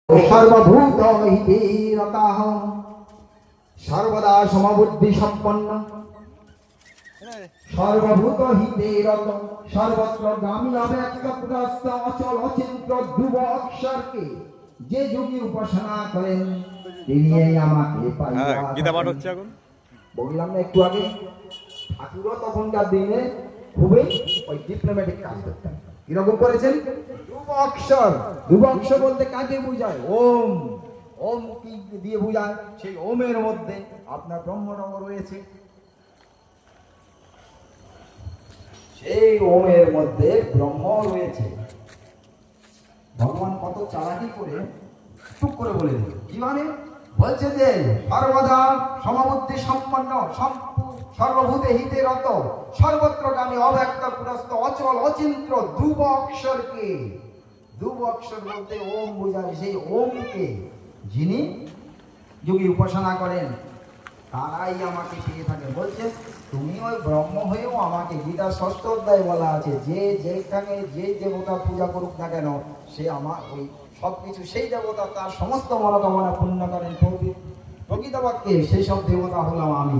সর্বভূত হিতে রতাহ সর্বদা সমবুদ্ধি সম্পন্ন সর্বভূত হিতে রত সর্বত্র গামী অব্যক্তপ্রস্ত অচল অচিন্ত্য ধ্রুব অক্ষরকে যে যোগী উপাসনা করেন তিনি আমাকে গীতা পাঠ হচ্ছে এখন। বললাম না একটু আগে, ঠাকুরও তখনকার দিনে খুবই ওই ডিপ্লোম্যাটিক কাজ করতেন। কিরকম করেছেন? ধ্রুব অক্ষর বলতে কাকে বোঝায়? ওম। ওম কি দিয়ে বোঝায়? সেই ওমের মধ্যে আপনার ব্রহ্মরঙ্গ রয়েছে। সেই ওমের মধ্যে ব্রহ্ম রয়েছে। ভগবান কত চালাকি করে টুক করে বলে দিল। কি মানে? বলছে যে সর্বদা সমবুদ্ধি সম্পন্ন সর্বভূতে হিতে রত সর্বত্রগামী অব্যক্ত পুরস্ত অচল অচিন্ত্য ধ্রুব অক্ষরকে, ধ্রুব অক্ষর বলতে ওম বোঝায়। সেই ওমকে যিনি যোগী উপাসনা করেন তারাই আমাকে পেয়ে থাকে। বলছে তুমি ওই ব্রহ্ম হয়েও আমাকে, গীতা ষষ্ঠ অধ্যায়ে বলা আছে যে যেখানে যে দেবতা পূজা করুক না কেন সে আমার ওই সবকিছু সেই দেবতা তার সমস্ত মনোকামনা পূর্ণ করেন। প্রকৃতপক্ষে সেই সব দেবতা হলাম আমি।